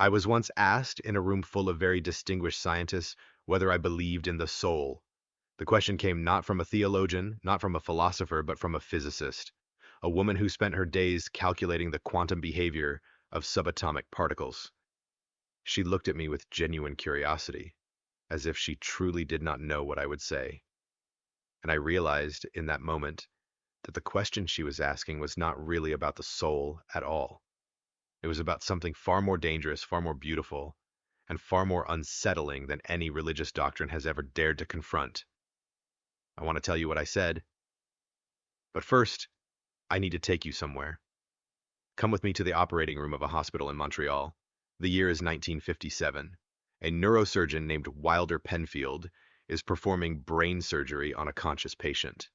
I was once asked in a room full of very distinguished scientists whether I believed in the soul. The question came not from a theologian, not from a philosopher, but from a physicist, a woman who spent her days calculating the quantum behavior of subatomic particles. She looked at me with genuine curiosity, as if she truly did not know what I would say. And I realized in that moment that the question she was asking was not really about the soul at all. It was about something far more dangerous, far more beautiful, and far more unsettling than any religious doctrine has ever dared to confront. I want to tell you what I said, but first, I need to take you somewhere. Come with me to the operating room of a hospital in Montreal. The year is 1957. A neurosurgeon named Wilder Penfield is performing brain surgery on a conscious patient.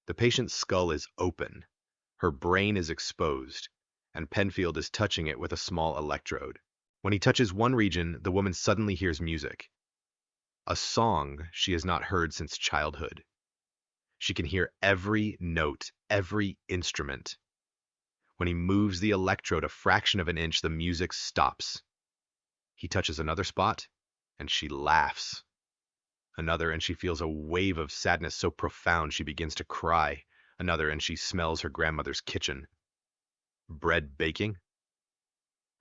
The patient's skull is open, her brain is exposed, and Penfield is touching it with a small electrode. When he touches one region, the woman suddenly hears music, a song she has not heard since childhood. She can hear every note, every instrument. When he moves the electrode a fraction of an inch, the music stops. He touches another spot, and she laughs. Another, and she feels a wave of sadness so profound she begins to cry. Another, and she smells her grandmother's kitchen. Bread baking?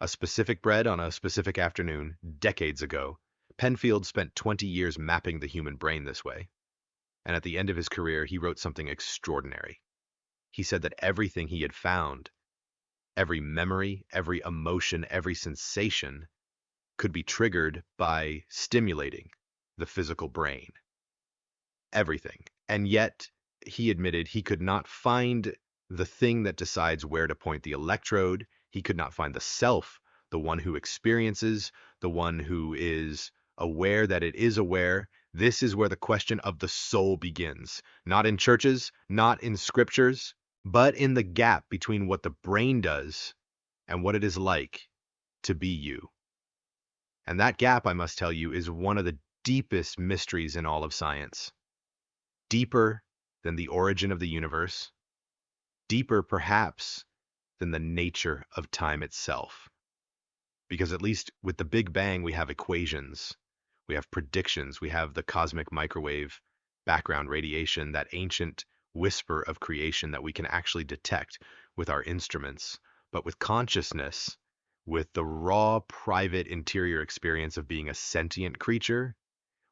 A specific bread on a specific afternoon, decades ago. Penfield spent 20 years mapping the human brain this way. And at the end of his career, he wrote something extraordinary. He said that everything he had found, every memory, every emotion, every sensation, could be triggered by stimulating the physical brain. Everything. And yet, he admitted he could not find the thing that decides where to point the electrode. He could not find the self, the one who experiences, the one who is aware that it is aware. This is where the question of the soul begins. Not in churches, not in scriptures, but in the gap between what the brain does and what it is like to be you. And that gap, I must tell you, is one of the deepest mysteries in all of science. Deeper than the origin of the universe, deeper perhaps than the nature of time itself. Because at least with the Big Bang, we have equations, we have predictions, we have the cosmic microwave background radiation, that ancient whisper of creation that we can actually detect with our instruments. But with consciousness, with the raw, private, interior experience of being a sentient creature,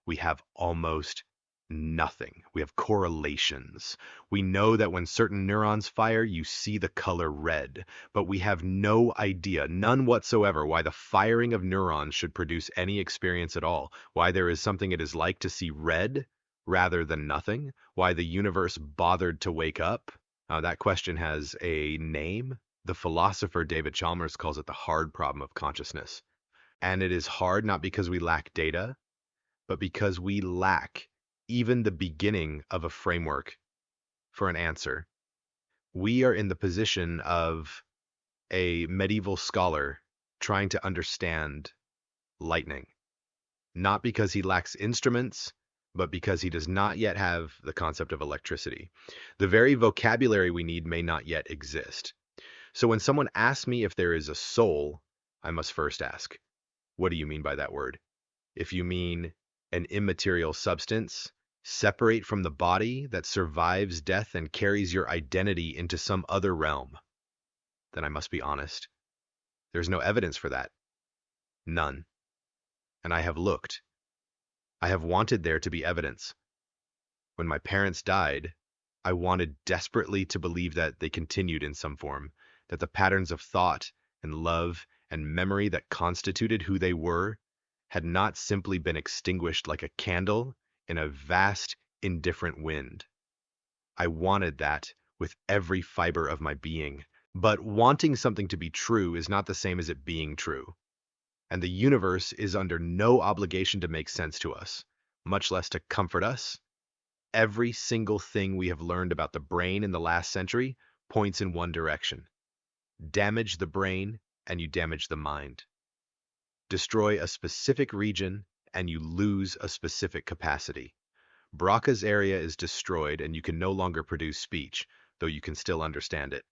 we have almost nothing. We have correlations. We know that when certain neurons fire, you see the color red, but we have no idea, none whatsoever, why the firing of neurons should produce any experience at all, why there is something it is like to see red rather than nothing, why the universe bothered to wake up. That question has a name. The philosopher David Chalmers calls it the hard problem of consciousness. And it is hard not because we lack data, but because we lack even the beginning of a framework for an answer. We are in the position of a medieval scholar trying to understand lightning, not because he lacks instruments, but because he does not yet have the concept of electricity. The very vocabulary we need may not yet exist. So when someone asks me if there is a soul, I must first ask, what do you mean by that word? If you mean an immaterial substance, separate from the body that survives death and carries your identity into some other realm, then I must be honest. There's no evidence for that. None. And I have looked. I have wanted there to be evidence. When my parents died, I wanted desperately to believe that they continued in some form, that the patterns of thought and love and memory that constituted who they were had not simply been extinguished like a candle in a vast, indifferent wind. I wanted that with every fiber of my being. But wanting something to be true is not the same as it being true. And the universe is under no obligation to make sense to us, much less to comfort us. Every single thing we have learned about the brain in the last century points in one direction. Damage the brain, and you damage the mind. Destroy a specific region, and you lose a specific capacity. Broca's area is destroyed, and you can no longer produce speech, though you can still understand it.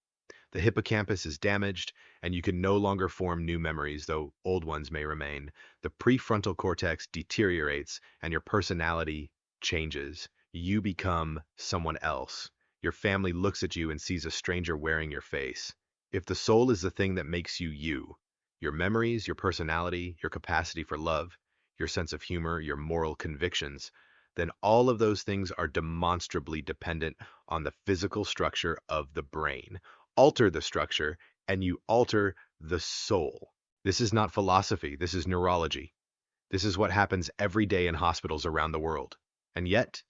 The hippocampus is damaged, and you can no longer form new memories, though old ones may remain. The prefrontal cortex deteriorates, and your personality changes. You become someone else. Your family looks at you and sees a stranger wearing your face. If the soul is the thing that makes you you, your memories, your personality, your capacity for love, your sense of humor, your moral convictions, then all of those things are demonstrably dependent on the physical structure of the brain. Alter the structure, and you alter the soul. This is not philosophy, this is neurology. This is what happens every day in hospitals around the world. And yet,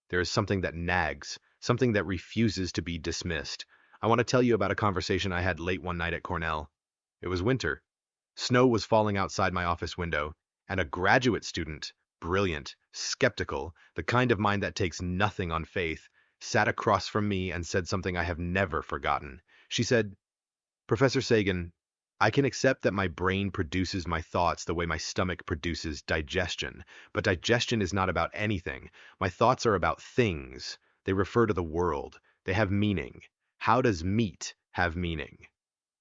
there is something that nags, something that refuses to be dismissed. I want to tell you about a conversation I had late one night at Cornell. It was winter. Snow was falling outside my office window, and a graduate student, brilliant, skeptical, the kind of mind that takes nothing on faith, sat across from me and said something I have never forgotten. She said, "Professor Sagan, I can accept that my brain produces my thoughts the way my stomach produces digestion, but digestion is not about anything. My thoughts are about things. They refer to the world. They have meaning. How does meat have meaning?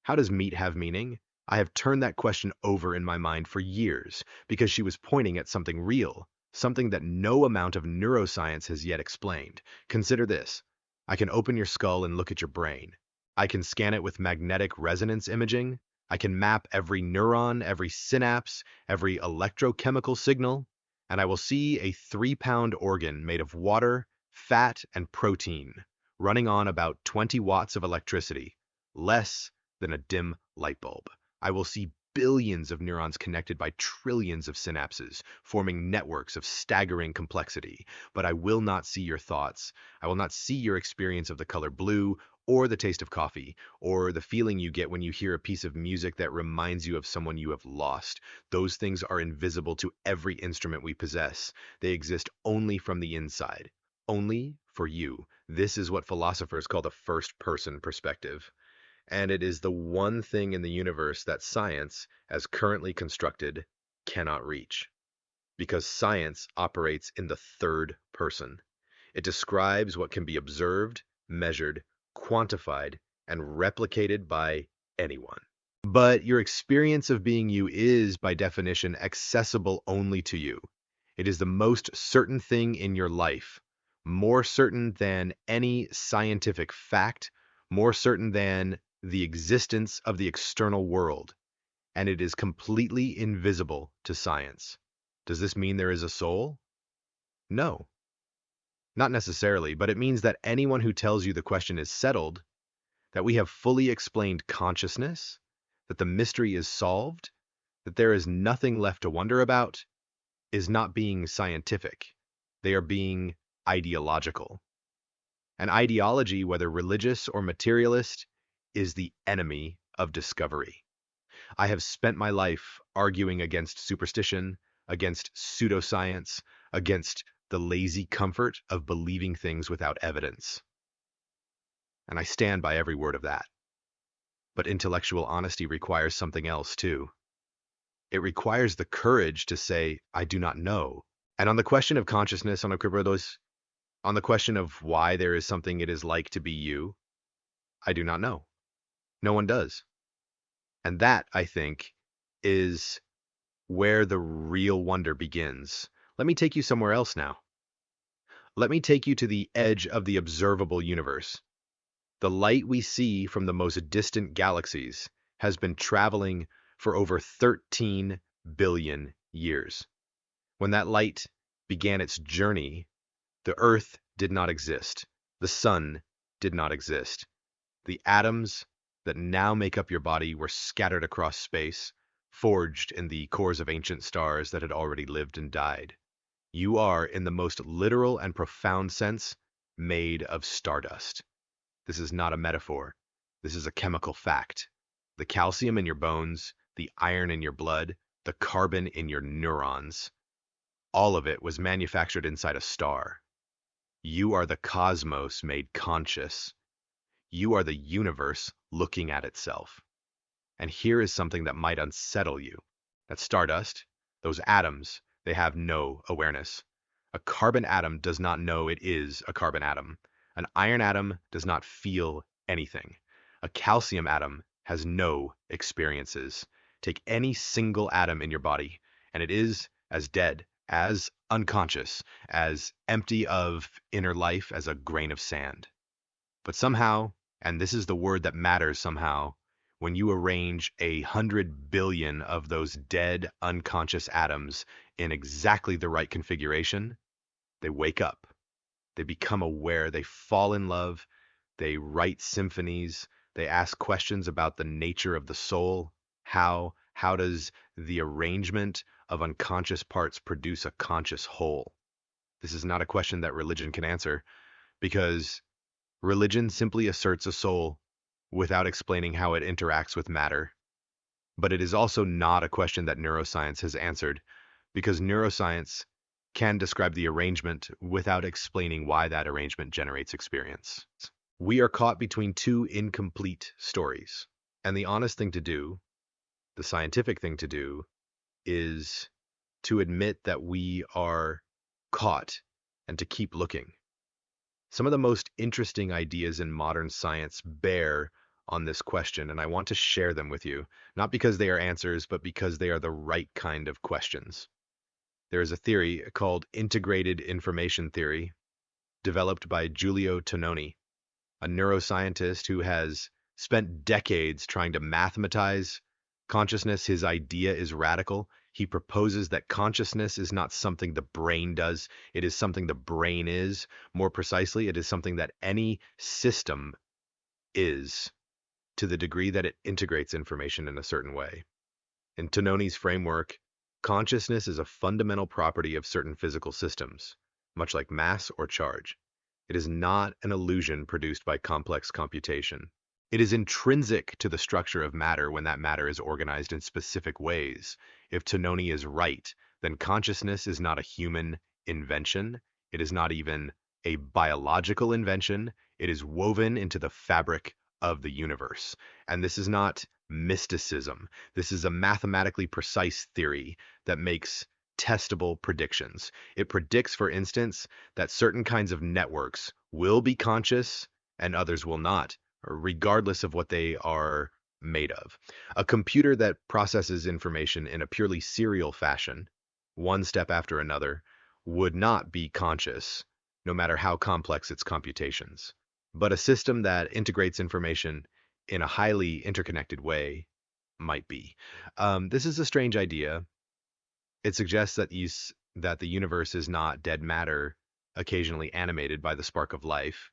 How does meat have meaning?" I have turned that question over in my mind for years because she was pointing at something real, something that no amount of neuroscience has yet explained. Consider this. I can open your skull and look at your brain. I can scan it with magnetic resonance imaging. I can map every neuron, every synapse, every electrochemical signal, and I will see a 3-pound organ made of water, fat, and protein, running on about 20 watts of electricity, less than a dim light bulb. I will see billions of neurons connected by trillions of synapses, forming networks of staggering complexity. But I will not see your thoughts. I will not see your experience of the color blue, or the taste of coffee, or the feeling you get when you hear a piece of music that reminds you of someone you have lost. Those things are invisible to every instrument we possess. They exist only from the inside, only for you. This is what philosophers call the first-person perspective. And it is the one thing in the universe that science, as currently constructed, cannot reach. Because science operates in the third person. It describes what can be observed, measured, quantified, and replicated by anyone. But your experience of being you is, by definition, accessible only to you. It is the most certain thing in your life, more certain than any scientific fact, more certain than the existence of the external world, and it is completely invisible to science. Does this mean there is a soul? No, not necessarily, but it means that anyone who tells you the question is settled, that we have fully explained consciousness, that the mystery is solved, that there is nothing left to wonder about, is not being scientific. They are being ideological. An ideology, whether religious or materialist, is the enemy of discovery. I have spent my life arguing against superstition, against pseudoscience, against the lazy comfort of believing things without evidence. And I stand by every word of that. But intellectual honesty requires something else too. It requires the courage to say, I do not know. And on the question of consciousness, on the question of why there is something it is like to be you, I do not know. No one does. And that, I think, is where the real wonder begins. Let me take you somewhere else now. Let me take you to the edge of the observable universe. The light we see from the most distant galaxies has been traveling for over 13 billion years. When that light began its journey, the Earth did not exist. The sun did not exist. The atoms that now make up your body were scattered across space, forged in the cores of ancient stars that had already lived and died. You are, in the most literal and profound sense, made of stardust. This is not a metaphor. This is a chemical fact. The calcium in your bones, the iron in your blood, the carbon in your neurons, all of it was manufactured inside a star. You are the cosmos made conscious. You are the universe looking at itself. And here is something that might unsettle you. That stardust, those atoms, they have no awareness. A carbon atom does not know it is a carbon atom. An iron atom does not feel anything. A calcium atom has no experiences. Take any single atom in your body, and it is as dead, as unconscious, as empty of inner life as a grain of sand. But somehow, and this is the word that matters somehow, when you arrange 100 billion of those dead, unconscious atoms in exactly the right configuration, they wake up. They become aware. They fall in love. They write symphonies. They ask questions about the nature of the soul. How does the arrangement of unconscious parts produce a conscious whole? This is not a question that religion can answer because religion simply asserts a soul without explaining how it interacts with matter. But it is also not a question that neuroscience has answered because neuroscience can describe the arrangement without explaining why that arrangement generates experience. We are caught between two incomplete stories. And the honest thing to do, the scientific thing to do, is to admit that we are caught and to keep looking. Some of the most interesting ideas in modern science bear on this question, and I want to share them with you, not because they are answers, but because they are the right kind of questions. There is a theory called integrated information theory, developed by Giulio Tononi, a neuroscientist who has spent decades trying to mathematize consciousness. His idea is radical. He proposes that consciousness is not something the brain does, it is something the brain is. More precisely, it is something that any system is, to the degree that it integrates information in a certain way. In Tononi's framework, consciousness is a fundamental property of certain physical systems, much like mass or charge. It is not an illusion produced by complex computation. It is intrinsic to the structure of matter when that matter is organized in specific ways. If Tononi is right, then consciousness is not a human invention. It is not even a biological invention. It is woven into the fabric of the universe. And this is not mysticism. This is a mathematically precise theory that makes testable predictions. It predicts, for instance, that certain kinds of networks will be conscious and others will not, regardless of what they are made of. A computer that processes information in a purely serial fashion, one step after another, would not be conscious, no matter how complex its computations. But a system that integrates information in a highly interconnected way might be. This is a strange idea. It suggests that the universe is not dead matter occasionally animated by the spark of life,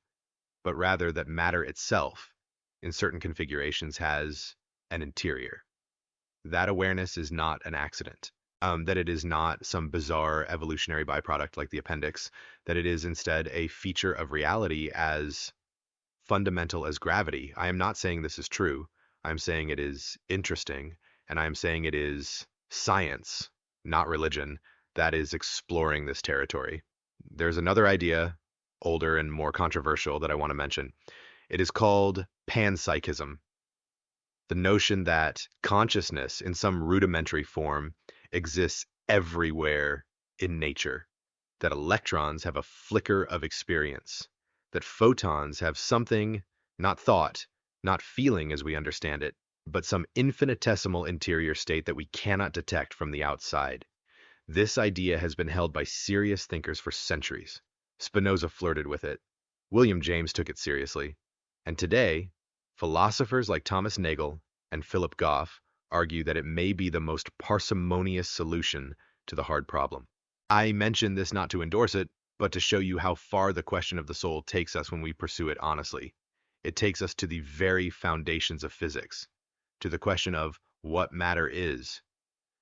but rather that matter itself, in certain configurations, has an interior. That awareness is not an accident, that it is not some bizarre evolutionary byproduct like the appendix, that it is instead a feature of reality as fundamental as gravity. I am not saying this is true. I'm saying it is interesting, and I'm saying it is science, not religion, that is exploring this territory. There's another idea, older and more controversial, that I want to mention. It is called panpsychism, the notion that consciousness in some rudimentary form exists everywhere in nature, that electrons have a flicker of experience, that photons have something, not thought, not feeling as we understand it, but some infinitesimal interior state that we cannot detect from the outside. This idea has been held by serious thinkers for centuries. Spinoza flirted with it. William James took it seriously. And today, philosophers like Thomas Nagel and Philip Goff argue that it may be the most parsimonious solution to the hard problem. I mention this not to endorse it, but to show you how far the question of the soul takes us when we pursue it honestly. It takes us to the very foundations of physics, to the question of what matter is.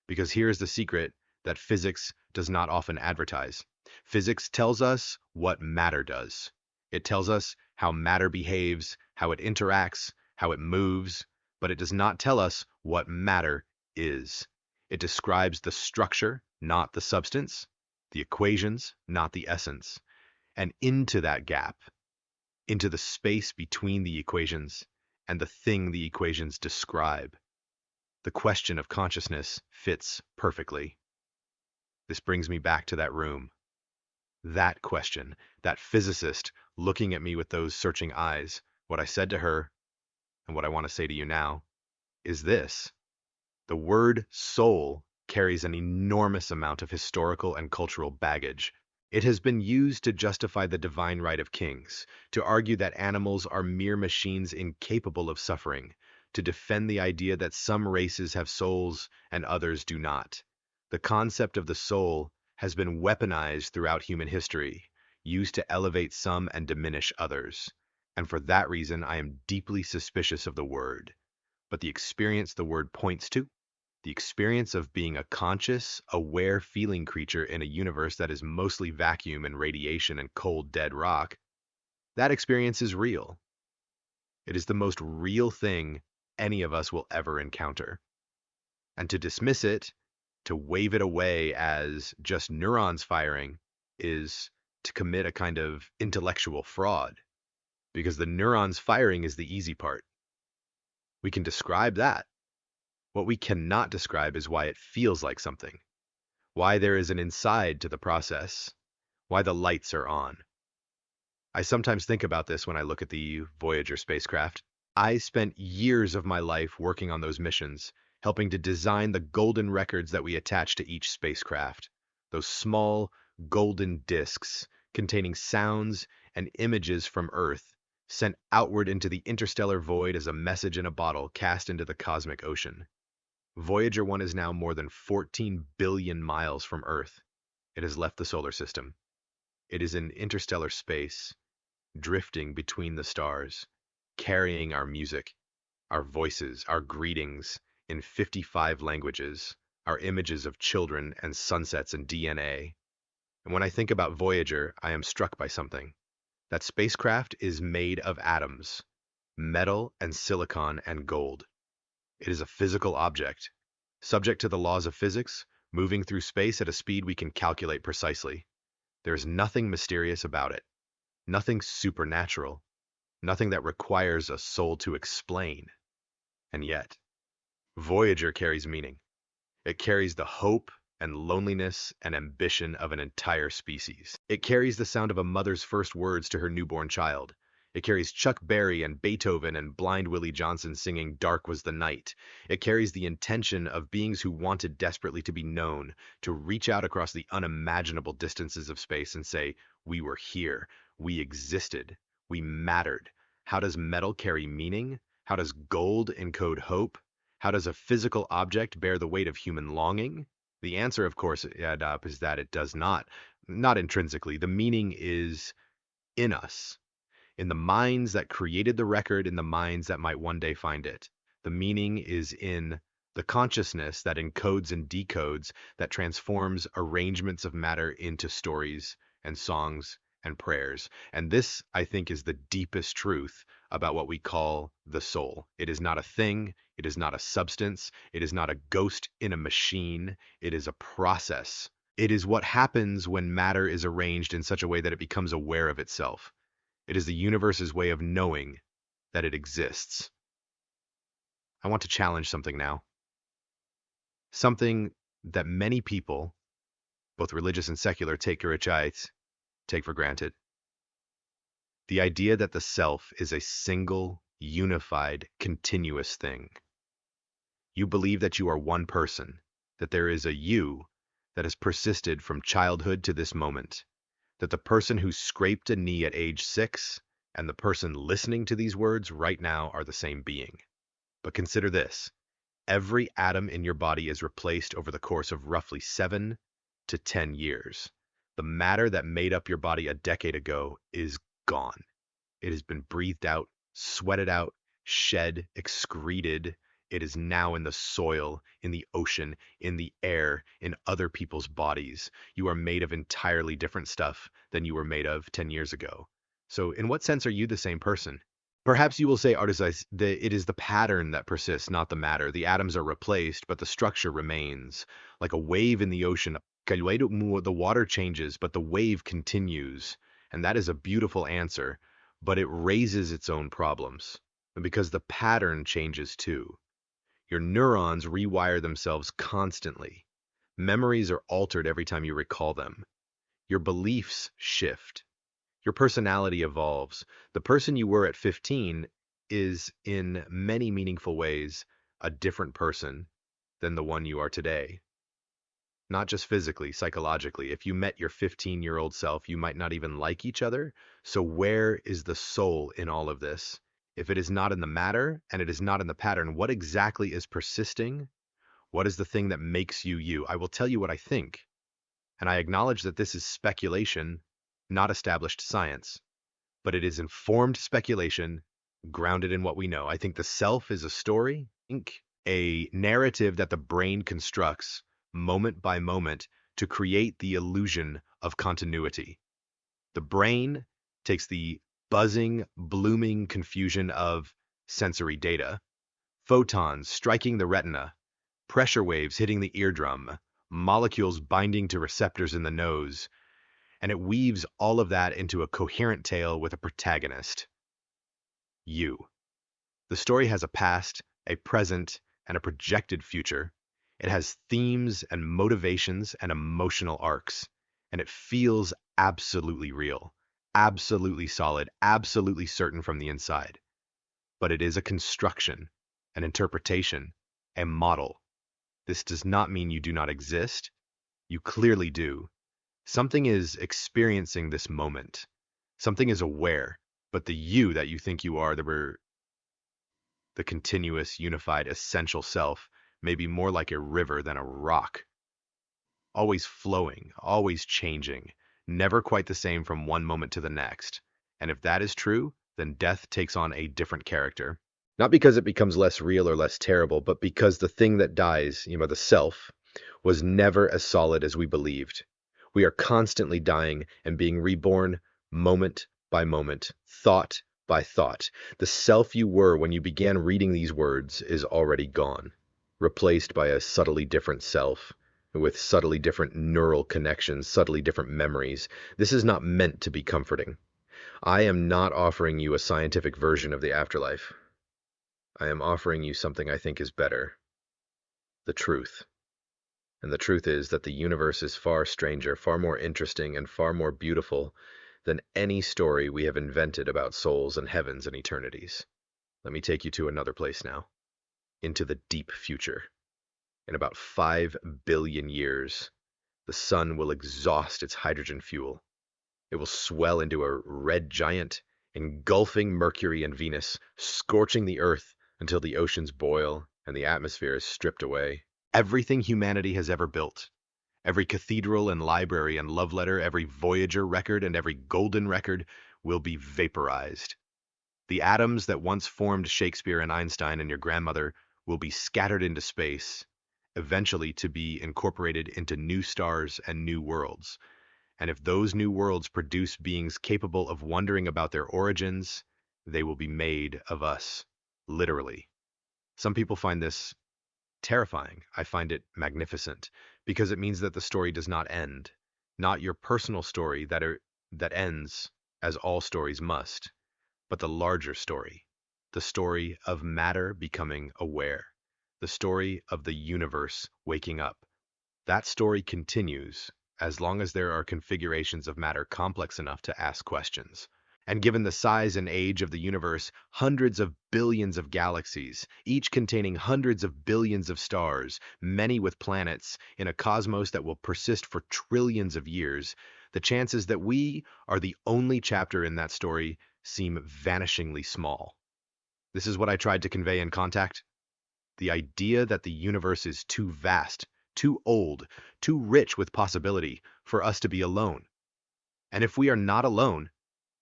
Because here's the secret that physics does not often advertise. Physics tells us what matter does. It tells us how matter behaves, how it interacts, how it moves, but it does not tell us what matter is. It describes the structure, not the substance, the equations, not the essence. And into that gap, into the space between the equations and the thing the equations describe, the question of consciousness fits perfectly. This brings me back to that room. That question, that physicist looking at me with those searching eyes, What I said to her, and what I want to say to you now, is this. The word soul carries an enormous amount of historical and cultural baggage. It has been used to justify the divine right of kings, to argue that animals are mere machines incapable of suffering, to defend the idea that some races have souls and others do not. The concept of the soul has been weaponized throughout human history, used to elevate some and diminish others. And for that reason, I am deeply suspicious of the word. But the experience the word points to, the experience of being a conscious, aware feeling creature in a universe that is mostly vacuum and radiation and cold, dead rock, that experience is real. It is the most real thing any of us will ever encounter. And to dismiss it, to wave it away as just neurons firing, is to commit a kind of intellectual fraud. Because the neurons firing is the easy part. We can describe that. What we cannot describe is why it feels like something, why there is an inside to the process, why the lights are on. I sometimes think about this when I look at the Voyager spacecraft. I spent years of my life working on those missions, helping to design the golden records that we attach to each spacecraft. Those small, golden discs containing sounds and images from Earth, sent outward into the interstellar void as a message in a bottle cast into the cosmic ocean. Voyager 1 is now more than 14 billion miles from Earth. It has left the solar system. It is in interstellar space, drifting between the stars, carrying our music, our voices, our greetings in 55 languages, our images of children and sunsets and DNA. And when I think about Voyager, I am struck by something. That spacecraft is made of atoms, metal and silicon and gold. It is a physical object, subject to the laws of physics, moving through space at a speed we can calculate precisely. There is nothing mysterious about it, nothing supernatural, nothing that requires a soul to explain. And yet, Voyager carries meaning. It carries the hope and loneliness and ambition of an entire species. It carries the sound of a mother's first words to her newborn child. It carries Chuck Berry and Beethoven and Blind Willie Johnson singing Dark Was the Night. It carries the intention of beings who wanted desperately to be known, to reach out across the unimaginable distances of space and say, we were here, we existed, we mattered. How does metal carry meaning? How does gold encode hope? How does a physical object bear the weight of human longing? The answer, of course, is that it does not. Not intrinsically. The meaning is in us, in the minds that created the record, in the minds that might one day find it. The meaning is in the consciousness that encodes and decodes, that transforms arrangements of matter into stories and songs and prayers. And this, I think, is the deepest truth about what we call the soul. It is not a thing. It is not a substance. It is not a ghost in a machine. It is a process. It is what happens when matter is arranged in such a way that it becomes aware of itself. It is the universe's way of knowing that it exists. I want to challenge something now. Something that many people, both religious and secular, take for granted. The idea that the self is a single, unified, continuous thing. You believe that you are one person, that there is a you that has persisted from childhood to this moment, that the person who scraped a knee at age 6 and the person listening to these words right now are the same being. But consider this. Every atom in your body is replaced over the course of roughly 7 to 10 years. The matter that made up your body a decade ago is gone. It has been breathed out, sweated out, shed, excreted. It is now in the soil, in the ocean, in the air, in other people's bodies. You are made of entirely different stuff than you were made of 10 years ago. So in what sense are you the same person? Perhaps you will say, Artisais, that it is the pattern that persists, not the matter. The atoms are replaced, but the structure remains. Like a wave in the ocean, the water changes, but the wave continues. And that is a beautiful answer, but it raises its own problems, because the pattern changes too. Your neurons rewire themselves constantly. Memories are altered every time you recall them. Your beliefs shift. Your personality evolves. The person you were at 15 is, in many meaningful ways, a different person than the one you are today. Not just physically, psychologically. If you met your 15-year-old self, you might not even like each other. So where is the soul in all of this? If it is not in the matter and it is not in the pattern, what exactly is persisting? What is the thing that makes you you? I will tell you what I think, and I acknowledge that this is speculation, not established science, but it is informed speculation grounded in what we know. I think the self is a story, a narrative that the brain constructs moment by moment to create the illusion of continuity. The brain takes the buzzing, blooming confusion of sensory data, photons striking the retina, pressure waves hitting the eardrum, molecules binding to receptors in the nose, and it weaves all of that into a coherent tale with a protagonist. You. The story has a past, a present, and a projected future. It has themes and motivations and emotional arcs, and it feels absolutely real, absolutely solid, absolutely certain from the inside. But it is a construction, an interpretation, a model. This does not mean you do not exist. You clearly do. Something is experiencing this moment. Something is aware, but the you that you think you are, the continuous, unified, essential self, may be more like a river than a rock, always flowing, always changing, never quite the same from one moment to the next. And if that is true, then death takes on a different character. Not because it becomes less real or less terrible, but because the thing that dies, the self, was never as solid as we believed. We are constantly dying and being reborn moment by moment, thought by thought. The self you were when you began reading these words is already gone, replaced by a subtly different self with subtly different neural connections, subtly different memories. This is not meant to be comforting. I am not offering you a scientific version of the afterlife. I am offering you something I think is better, the truth. And the truth is that the universe is far stranger, far more interesting, and far more beautiful than any story we have invented about souls and heavens and eternities. Let me take you to another place now, into the deep future. In about 5 billion years, the sun will exhaust its hydrogen fuel. It will swell into a red giant, engulfing Mercury and Venus, scorching the Earth until the oceans boil and the atmosphere is stripped away. Everything humanity has ever built, every cathedral and library and love letter, every Voyager record and every Golden record will be vaporized. The atoms that once formed Shakespeare and Einstein and your grandmother will be scattered into space, eventually to be incorporated into new stars and new worlds. And if those new worlds produce beings capable of wondering about their origins, they will be made of us, literally. Some people find this terrifying. I find it magnificent because it means that the story does not end. Not your personal story that ends, as all stories must, but the larger story. The story of matter becoming aware. The story of the universe waking up. That story continues as long as there are configurations of matter complex enough to ask questions. And given the size and age of the universe, hundreds of billions of galaxies, each containing hundreds of billions of stars, many with planets, in a cosmos that will persist for trillions of years, the chances that we are the only chapter in that story seem vanishingly small. This is what I tried to convey in Contact. The idea that the universe is too vast, too old, too rich with possibility for us to be alone. And if we are not alone,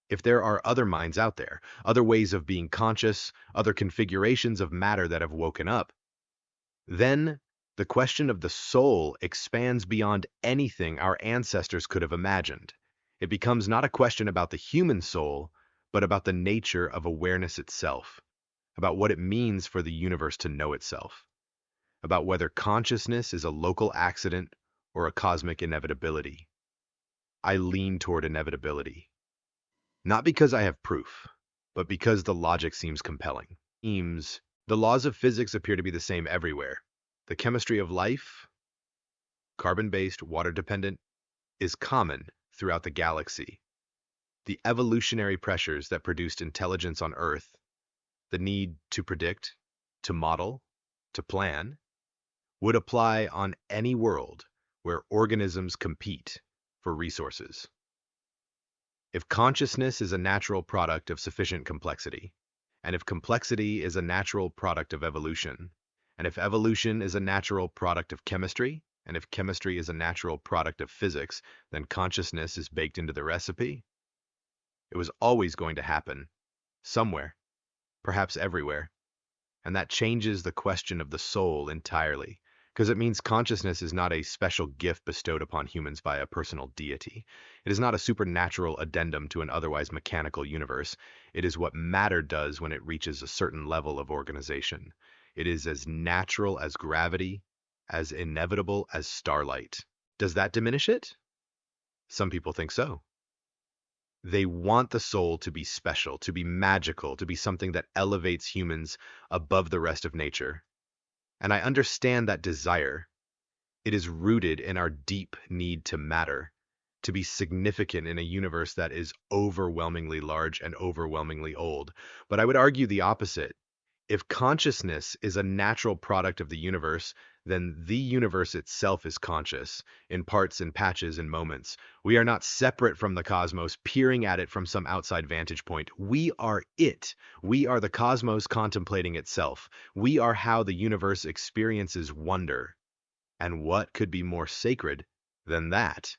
if there are other minds out there, other ways of being conscious, other configurations of matter that have woken up, then the question of the soul expands beyond anything our ancestors could have imagined. It becomes not a question about the human soul, but about the nature of awareness itself, about what it means for the universe to know itself, about whether consciousness is a local accident or a cosmic inevitability. I lean toward inevitability. Not because I have proof, but because the logic seems compelling. The laws of physics appear to be the same everywhere. The chemistry of life, carbon-based, water-dependent, is common throughout the galaxy. the evolutionary pressures that produced intelligence on Earth, the need to predict, to model, to plan, would apply on any world where organisms compete for resources. If consciousness is a natural product of sufficient complexity, and if complexity is a natural product of evolution, and if evolution is a natural product of chemistry, and if chemistry is a natural product of physics, then consciousness is baked into the recipe. It was always going to happen, somewhere, perhaps everywhere. And that changes the question of the soul entirely, because it means consciousness is not a special gift bestowed upon humans by a personal deity. It is not a supernatural addendum to an otherwise mechanical universe. It is what matter does when it reaches a certain level of organization. It is as natural as gravity, as inevitable as starlight. Does that diminish it? Some people think so. They want the soul to be special, to be magical, to be something that elevates humans above the rest of nature. And I understand that desire. It is rooted in our deep need to matter, to be significant in a universe that is overwhelmingly large and overwhelmingly old. But I would argue the opposite. If consciousness is a natural product of the universe, then the universe itself is conscious, in parts and patches and moments. We are not separate from the cosmos, peering at it from some outside vantage point. We are it. We are the cosmos contemplating itself. We are how the universe experiences wonder. And what could be more sacred than that?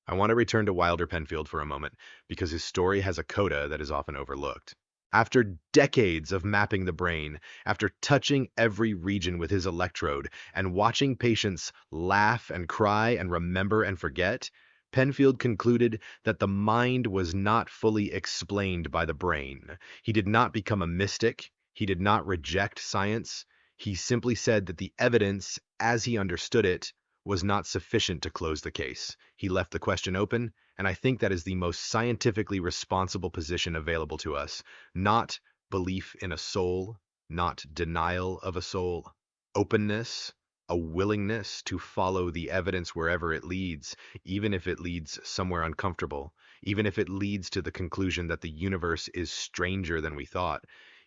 I want to return to Wilder Penfield for a moment, because his story has a coda that is often overlooked. After decades of mapping the brain, after touching every region with his electrode and watching patients laugh and cry and remember and forget, Penfield concluded that the mind was not fully explained by the brain. He did not become a mystic. He did not reject science. He simply said that the evidence, as he understood it, was not sufficient to close the case. He left the question open, and I think that is the most scientifically responsible position available to us. Not belief in a soul, not denial of a soul. Openness, a willingness to follow the evidence wherever it leads, even if it leads somewhere uncomfortable, even if it leads to the conclusion that the universe is stranger than we thought,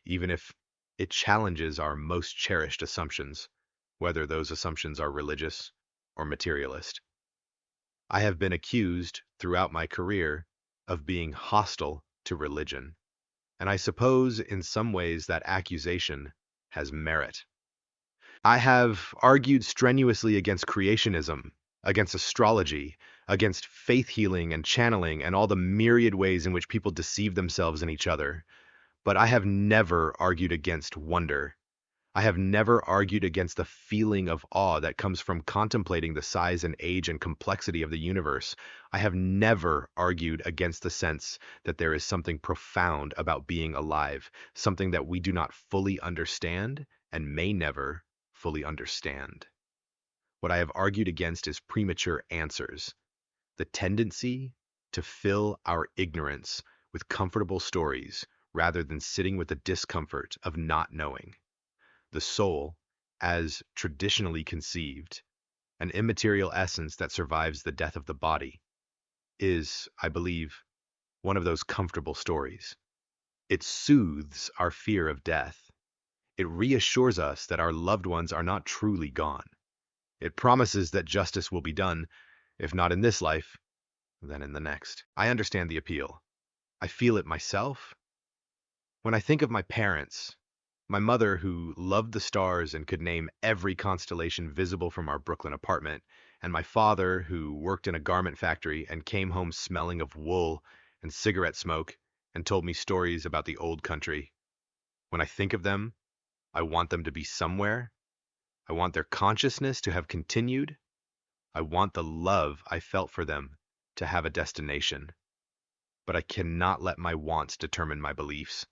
even if it challenges our most cherished assumptions, whether those assumptions are religious or materialist. I have been accused throughout my career of being hostile to religion, and I suppose in some ways that accusation has merit. I have argued strenuously against creationism, against astrology, against faith healing and channeling and all the myriad ways in which people deceive themselves and each other, but I have never argued against wonder. I have never argued against the feeling of awe that comes from contemplating the size and age and complexity of the universe. I have never argued against the sense that there is something profound about being alive, something that we do not fully understand and may never fully understand. What I have argued against is premature answers, the tendency to fill our ignorance with comfortable stories rather than sitting with the discomfort of not knowing. The soul, as traditionally conceived, an immaterial essence that survives the death of the body, is, I believe, one of those comfortable stories. It soothes our fear of death. It reassures us that our loved ones are not truly gone. It promises that justice will be done, if not in this life, then in the next. I understand the appeal. I feel it myself. When I think of my parents, my mother, who loved the stars and could name every constellation visible from our Brooklyn apartment, and my father, who worked in a garment factory and came home smelling of wool and cigarette smoke and told me stories about the old country. When I think of them, I want them to be somewhere. I want their consciousness to have continued. I want the love I felt for them to have a destination. But I cannot let my wants determine my beliefs.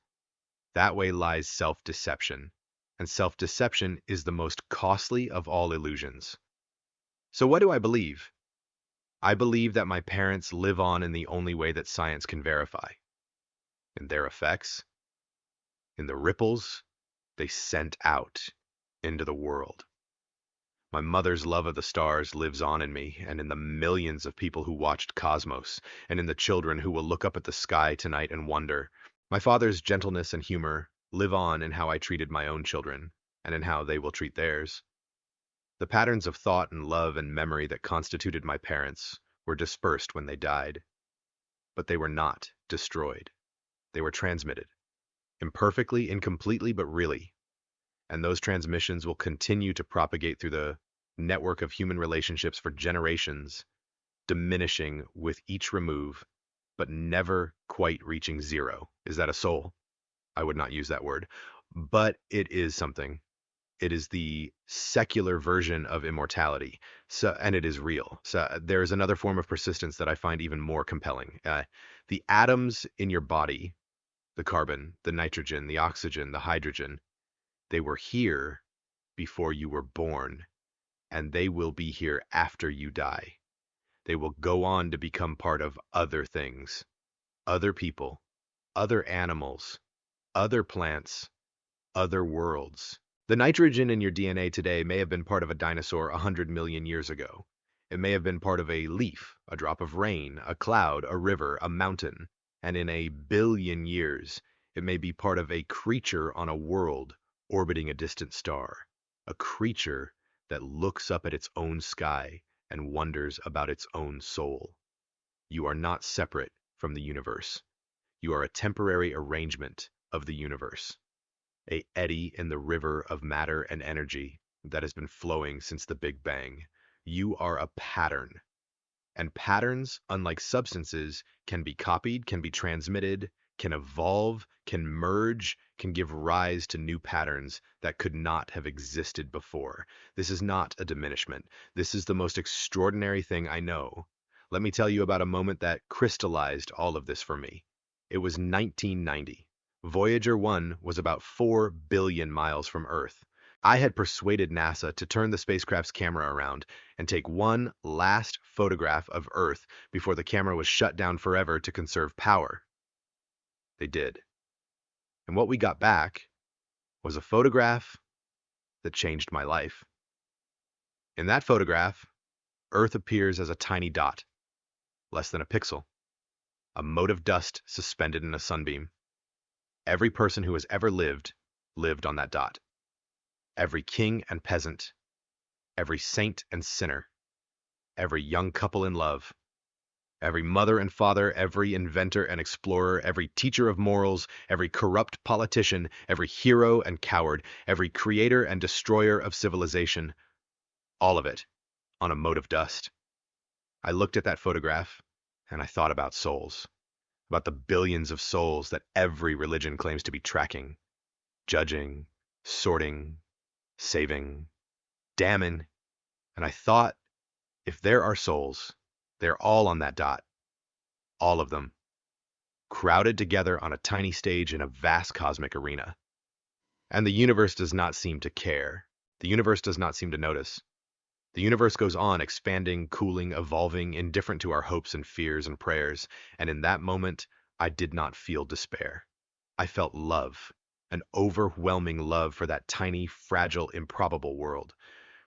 That way lies self-deception, and self-deception is the most costly of all illusions. So what do I believe? I believe that my parents live on in the only way that science can verify, in their effects, in the ripples they sent out into the world. My mother's love of the stars lives on in me, and in the millions of people who watched Cosmos, and in the children who will look up at the sky tonight and wonder. My father's gentleness and humor live on in how I treated my own children, and in how they will treat theirs. The patterns of thought and love and memory that constituted my parents were dispersed when they died, but they were not destroyed. They were transmitted, imperfectly, incompletely, but really. And those transmissions will continue to propagate through the network of human relationships for generations, diminishing with each remove, but never quite reaching zero. Is that a soul? I would not use that word, but it is something. It is the secular version of immortality, so, and it is real. So there is another form of persistence that I find even more compelling. The atoms in your body, the carbon, the nitrogen, the oxygen, the hydrogen, they were here before you were born, and they will be here after you die. They will go on to become part of other things, other people, other animals, other plants, other worlds. The nitrogen in your DNA today may have been part of a dinosaur 100 million years ago. It may have been part of a leaf, a drop of rain, a cloud, a river, a mountain. And in a billion years, it may be part of a creature on a world orbiting a distant star. A creature that looks up at its own sky and wonders about its own soul. You are not separate from the universe. You are a temporary arrangement of the universe, a eddy in the river of matter and energy that has been flowing since the Big Bang. You are a pattern. And patterns, unlike substances, can be copied, can be transmitted, can evolve, can merge, can give rise to new patterns that could not have existed before. This is not a diminishment. This is the most extraordinary thing I know. Let me tell you about a moment that crystallized all of this for me. It was 1990. Voyager 1 was about 4 billion miles from Earth. I had persuaded NASA to turn the spacecraft's camera around and take one last photograph of Earth before the camera was shut down forever to conserve power. They did. And what we got back was a photograph that changed my life. In that photograph, Earth appears as a tiny dot, less than a pixel, a mote of dust suspended in a sunbeam. Every person who has ever lived on that dot. Every king and peasant, every saint and sinner, every young couple in love, every mother and father, every inventor and explorer, every teacher of morals, every corrupt politician, every hero and coward, every creator and destroyer of civilization, all of it on a mote of dust. I looked at that photograph and I thought about souls, about the billions of souls that every religion claims to be tracking, judging, sorting, saving, damning. And I thought, if there are souls, they're all on that dot. All of them. Crowded together on a tiny stage in a vast cosmic arena. And the universe does not seem to care. The universe does not seem to notice. The universe goes on expanding, cooling, evolving, indifferent to our hopes and fears and prayers. And in that moment, I did not feel despair. I felt love, an overwhelming love for that tiny, fragile, improbable world,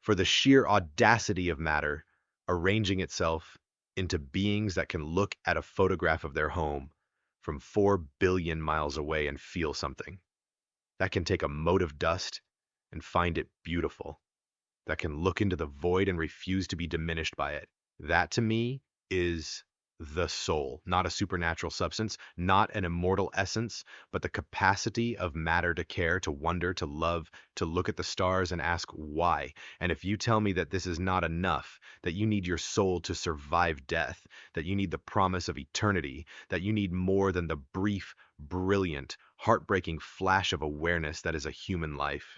for the sheer audacity of matter arranging itself into beings that can look at a photograph of their home from 4 billion miles away and feel something, that can take a mote of dust and find it beautiful, that can look into the void and refuse to be diminished by it. That to me is the soul, not a supernatural substance, not an immortal essence, but the capacity of matter to care, to wonder, to love, to look at the stars and ask why. And if you tell me that this is not enough, that you need your soul to survive death, that you need the promise of eternity, that you need more than the brief, brilliant, heartbreaking flash of awareness that is a human life,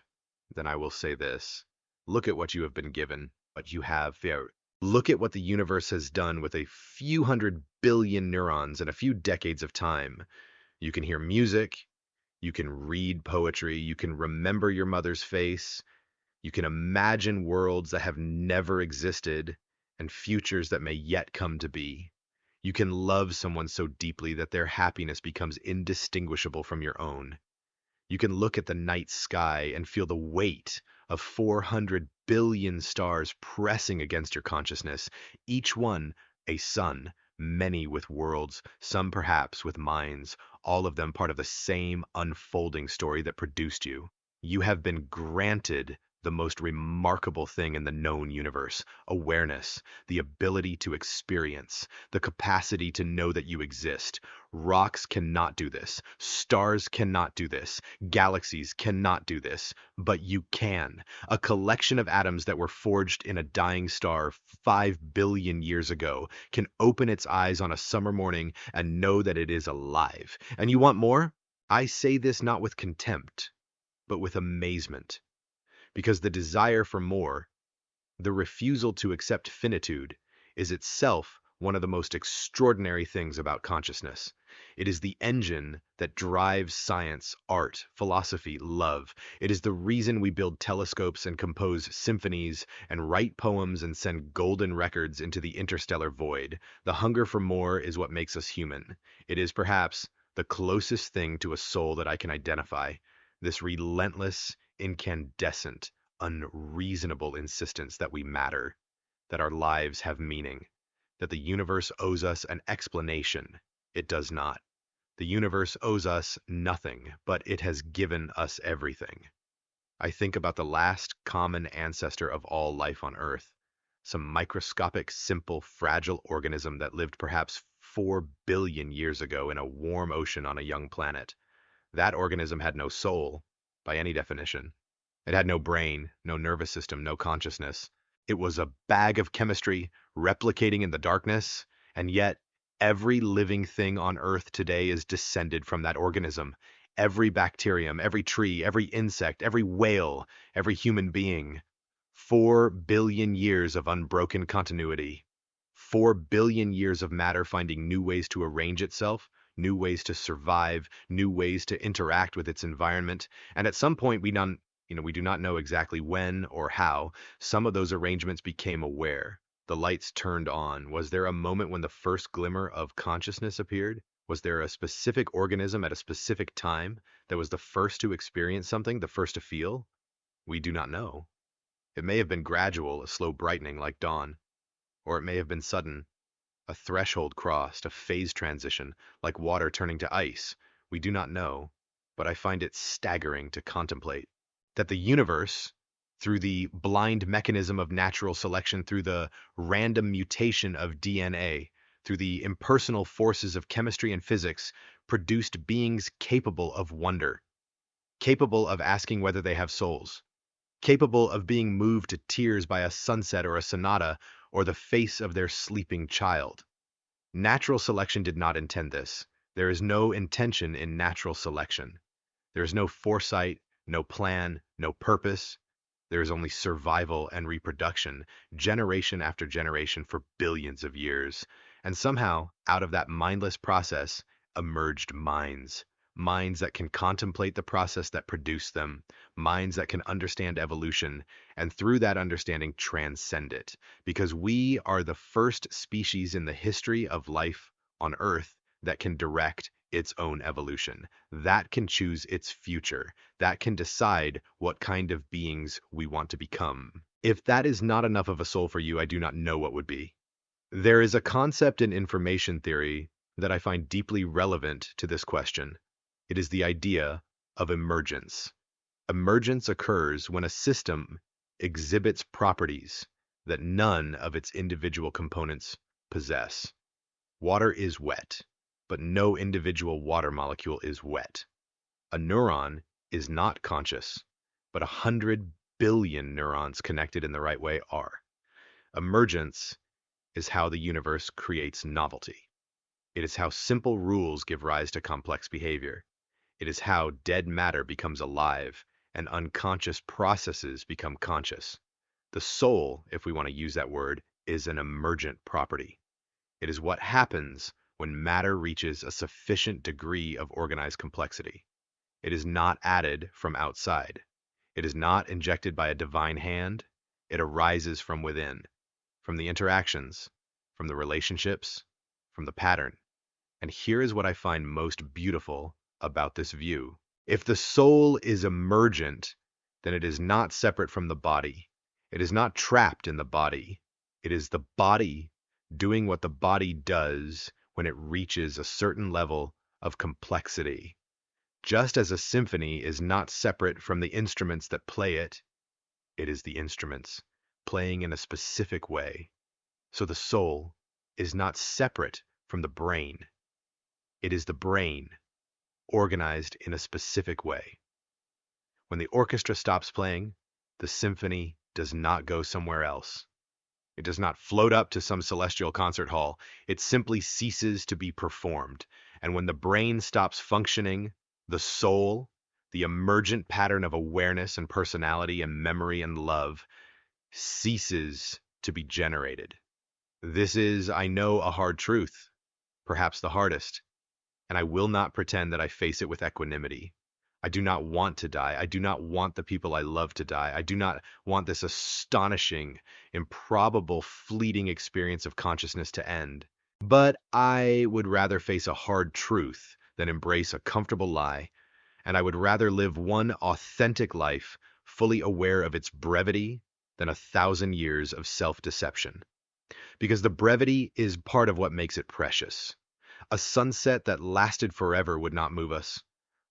then I will say this. Look at what you have been given, what you have. Look at what the universe has done with a few 100 billion neurons in a few decades of time. You can hear music, you can read poetry, you can remember your mother's face, you can imagine worlds that have never existed and futures that may yet come to be. You can love someone so deeply that their happiness becomes indistinguishable from your own. You can look at the night sky and feel the weight of 400 billion stars pressing against your consciousness, each one a sun, many with worlds, some perhaps with minds, all of them part of the same unfolding story that produced you. You have been granted the most remarkable thing in the known universe, awareness, the ability to experience, the capacity to know that you exist. Rocks cannot do this. Stars cannot do this. Galaxies cannot do this. But you can. A collection of atoms that were forged in a dying star 5 billion years ago can open its eyes on a summer morning and know that it is alive. And you want more? I say this not with contempt, but with amazement. Because the desire for more, the refusal to accept finitude, is itself one of the most extraordinary things about consciousness. It is the engine that drives science, art, philosophy, love. It is the reason we build telescopes and compose symphonies and write poems and send golden records into the interstellar void. The hunger for more is what makes us human. It is perhaps the closest thing to a soul that I can identify. This relentless, incandescent, unreasonable insistence that we matter, that our lives have meaning, that the universe owes us an explanation. It does not. The universe owes us nothing, but it has given us everything. I think about the last common ancestor of all life on Earth, some microscopic, simple, fragile organism that lived perhaps 4 billion years ago in a warm ocean on a young planet. That organism had no soul, by any definition. It had no brain, no nervous system, no consciousness. It was a bag of chemistry replicating in the darkness, and yet every living thing on Earth today is descended from that organism. Every bacterium, every tree, every insect, every whale, every human being. 4 billion years of unbroken continuity. 4 billion years of matter finding new ways to arrange itself, new ways to survive, new ways to interact with its environment. And at some point, we do not know exactly when or how, some of those arrangements became aware. The lights turned on. Was there a moment when the first glimmer of consciousness appeared? Was there a specific organism at a specific time that was the first to experience something, the first to feel? We do not know. It may have been gradual, a slow brightening like dawn, or it may have been sudden, a threshold crossed, a phase transition, like water turning to ice. We do not know, but I find it staggering to contemplate that the universe, through the blind mechanism of natural selection, through the random mutation of DNA, through the impersonal forces of chemistry and physics, produced beings capable of wonder, capable of asking whether they have souls, capable of being moved to tears by a sunset or a sonata or the face of their sleeping child. Natural selection did not intend this. There is no intention in natural selection. There is no foresight, no plan, no purpose. There is only survival and reproduction, generation after generation for billions of years. And somehow, out of that mindless process, emerged minds. Minds that can contemplate the process that produced them, minds that can understand evolution, and through that understanding transcend it. Because we are the first species in the history of life on Earth that can direct its own evolution, that can choose its future, that can decide what kind of beings we want to become. If that is not enough of a soul for you, I do not know what would be. There is a concept in information theory that I find deeply relevant to this question. It is the idea of emergence. Emergence occurs when a system exhibits properties that none of its individual components possess. Water is wet, but no individual water molecule is wet. A neuron is not conscious, but 100 billion neurons connected in the right way are. Emergence is how the universe creates novelty. It is how simple rules give rise to complex behavior. It is how dead matter becomes alive and unconscious processes become conscious. The soul, if we want to use that word, is an emergent property. It is what happens when matter reaches a sufficient degree of organized complexity. It is not added from outside. It is not injected by a divine hand. It arises from within, from the interactions, from the relationships, from the pattern. And here is what I find most beautiful about this view. If the soul is emergent, then it is not separate from the body. It is not trapped in the body. It is the body doing what the body does when it reaches a certain level of complexity. Just as a symphony is not separate from the instruments that play it, it is the instruments playing in a specific way. So the soul is not separate from the brain. It is the brain organized in a specific way. When the orchestra stops playing, the symphony does not go somewhere else. It does not float up to some celestial concert hall. It simply ceases to be performed. And when the brain stops functioning, the soul, the emergent pattern of awareness and personality and memory and love, ceases to be generated. This is, I know, a hard truth, perhaps the hardest, and I will not pretend that I face it with equanimity. I do not want to die. I do not want the people I love to die. I do not want this astonishing, improbable, fleeting experience of consciousness to end. But I would rather face a hard truth than embrace a comfortable lie, and I would rather live one authentic life, fully aware of its brevity, than 1,000 years of self-deception. Because the brevity is part of what makes it precious. A sunset that lasted forever would not move us.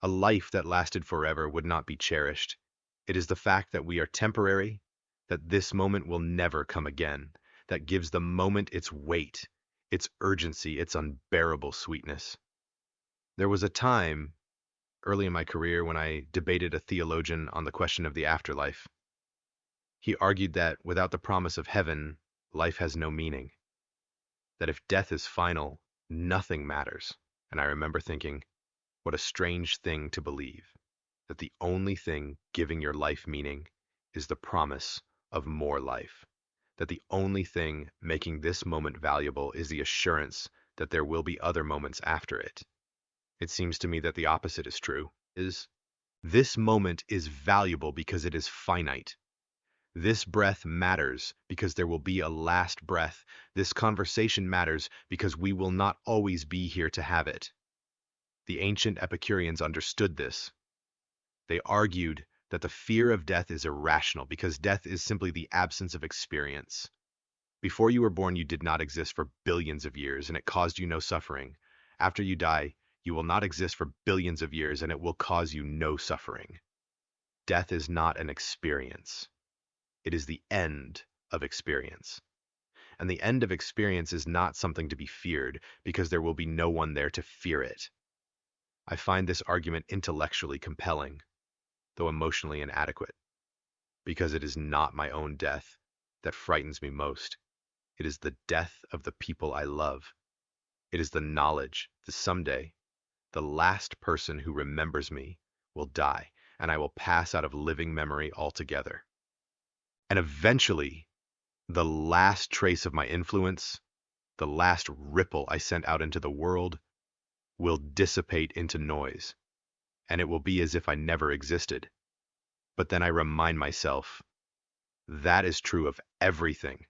A life that lasted forever would not be cherished. It is the fact that we are temporary, that this moment will never come again, that gives the moment its weight, its urgency, its unbearable sweetness. There was a time, early in my career, when I debated a theologian on the question of the afterlife. He argued that without the promise of heaven, life has no meaning. That if death is final, nothing matters. And I remember thinking, what a strange thing to believe, that the only thing giving your life meaning is the promise of more life, that the only thing making this moment valuable is the assurance that there will be other moments after it. It seems to me that the opposite is true, is this moment is valuable because it is finite. This breath matters because there will be a last breath. This conversation matters because we will not always be here to have it. The ancient Epicureans understood this. They argued that the fear of death is irrational because death is simply the absence of experience. Before you were born, you did not exist for billions of years, and it caused you no suffering. After you die, you will not exist for billions of years, and it will cause you no suffering. Death is not an experience. It is the end of experience. And the end of experience is not something to be feared because there will be no one there to fear it. I find this argument intellectually compelling, though emotionally inadequate, because it is not my own death that frightens me most. It is the death of the people I love. It is the knowledge that someday the last person who remembers me will die, and I will pass out of living memory altogether. And eventually, the last trace of my influence, the last ripple I sent out into the world, will dissipate into noise, and it will be as if I never existed. But then I remind myself, that is true of everything.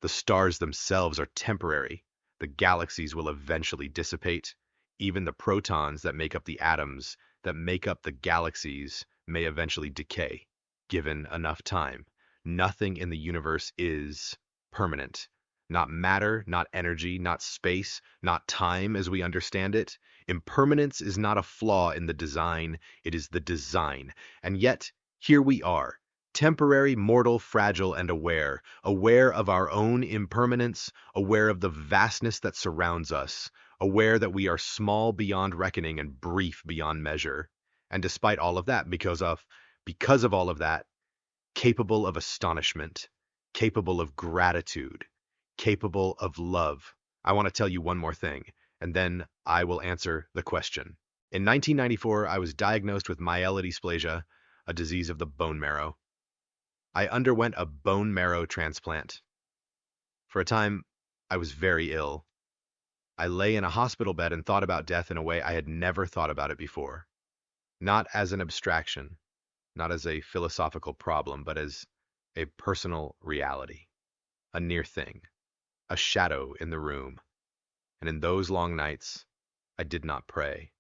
The stars themselves are temporary. The galaxies will eventually dissipate. Even the protons that make up the atoms that make up the galaxies may eventually decay, given enough time. Nothing in the universe is permanent. Not matter, not energy, not space, not time as we understand it. Impermanence is not a flaw in the design, it is the design. And yet, here we are, temporary, mortal, fragile, and aware of our own impermanence, aware of the vastness that surrounds us, aware that we are small beyond reckoning and brief beyond measure. And despite all of that, because of all of that, capable of astonishment, capable of gratitude, capable of love. I want to tell you one more thing, and then I will answer the question. In 1994, I was diagnosed with myelodysplasia, a disease of the bone marrow. I underwent a bone marrow transplant. For a time, I was very ill. I lay in a hospital bed and thought about death in a way I had never thought about it before. Not as an abstraction, not as a philosophical problem, but as a personal reality, a near thing, a shadow in the room. And in those long nights, I did not pray.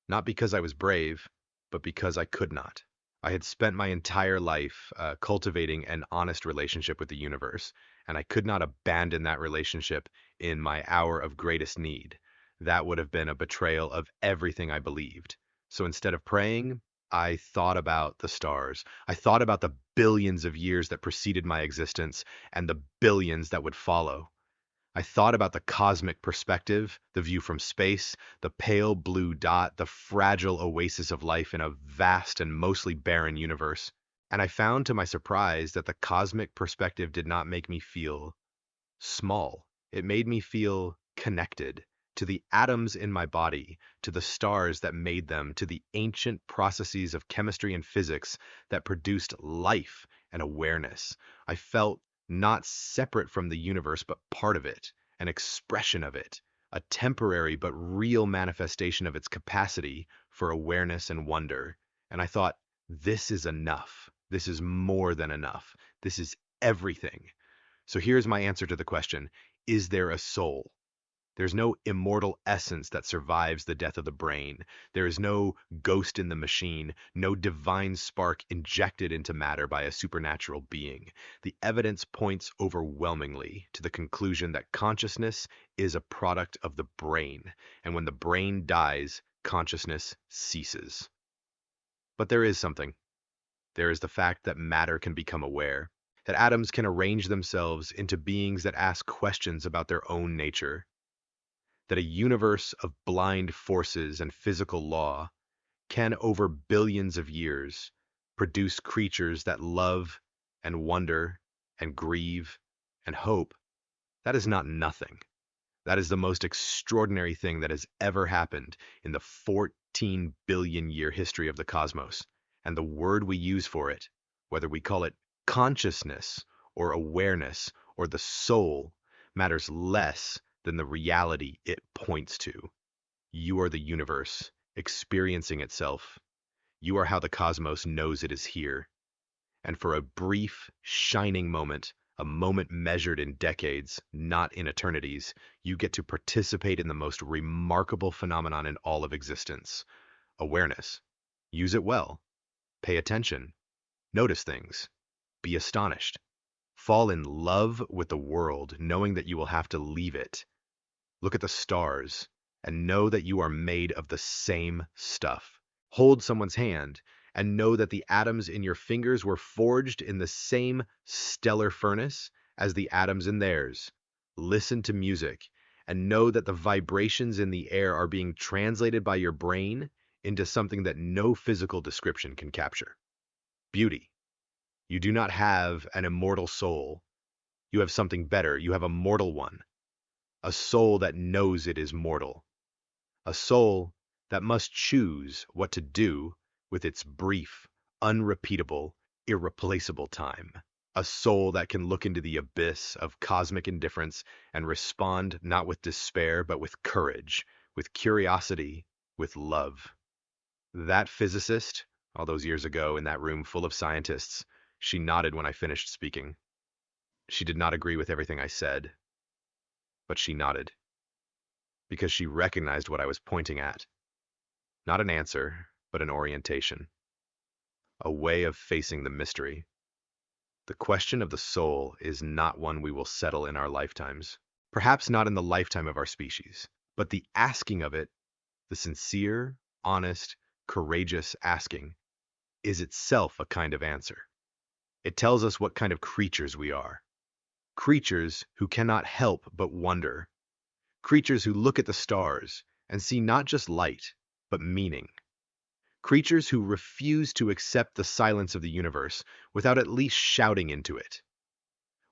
Not because I was brave, but because I could not. I had spent my entire life cultivating an honest relationship with the universe, and I could not abandon that relationship in my hour of greatest need. That would have been a betrayal of everything I believed. So instead of praying, I thought about the stars. I thought about the billions of years that preceded my existence and the billions that would follow. I thought about the cosmic perspective, the view from space, the pale blue dot, the fragile oasis of life in a vast and mostly barren universe. And I found to my surprise that the cosmic perspective did not make me feel small. It made me feel connected to the atoms in my body, to the stars that made them, to the ancient processes of chemistry and physics that produced life and awareness. I felt not separate from the universe, but part of it, an expression of it, a temporary but real manifestation of its capacity for awareness and wonder. And I thought, this is enough. This is more than enough. This is everything. So here's my answer to the question, is there a soul? There's no immortal essence that survives the death of the brain. There is no ghost in the machine, no divine spark injected into matter by a supernatural being. The evidence points overwhelmingly to the conclusion that consciousness is a product of the brain, and when the brain dies, consciousness ceases. But there is something. There is the fact that matter can become aware, that atoms can arrange themselves into beings that ask questions about their own nature, that a universe of blind forces and physical law can, over billions of years, produce creatures that love and wonder and grieve and hope. That is not nothing. That is the most extraordinary thing that has ever happened in the 14 billion year history of the cosmos. And the word we use for it, whether we call it consciousness or awareness or the soul, matters less than the reality it points to. You are the universe experiencing itself. You are how the cosmos knows it is here. And for a brief, shining moment, a moment measured in decades, not in eternities, you get to participate in the most remarkable phenomenon in all of existence, awareness. Use it well. Pay attention. Notice things. Be astonished. Fall in love with the world, knowing that you will have to leave it. Look at the stars and know that you are made of the same stuff. Hold someone's hand and know that the atoms in your fingers were forged in the same stellar furnace as the atoms in theirs. Listen to music and know that the vibrations in the air are being translated by your brain into something that no physical description can capture. Beauty. You do not have an immortal soul. You have something better. You have a mortal one. A soul that knows it is mortal. A soul that must choose what to do with its brief, unrepeatable, irreplaceable time. A soul that can look into the abyss of cosmic indifference and respond not with despair, but with courage, with curiosity, with love. That physicist, all those years ago in that room full of scientists, she nodded when I finished speaking. She did not agree with everything I said, but she nodded, because she recognized what I was pointing at. Not an answer, but an orientation. A way of facing the mystery. The question of the soul is not one we will settle in our lifetimes. Perhaps not in the lifetime of our species, but the asking of it, the sincere, honest, courageous asking, is itself a kind of answer. It tells us what kind of creatures we are. Creatures who cannot help but wonder. Creatures who look at the stars and see not just light, but meaning. Creatures who refuse to accept the silence of the universe without at least shouting into it.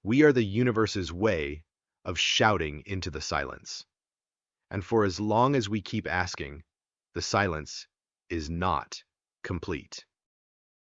We are the universe's way of shouting into the silence. And for as long as we keep asking, the silence is not complete.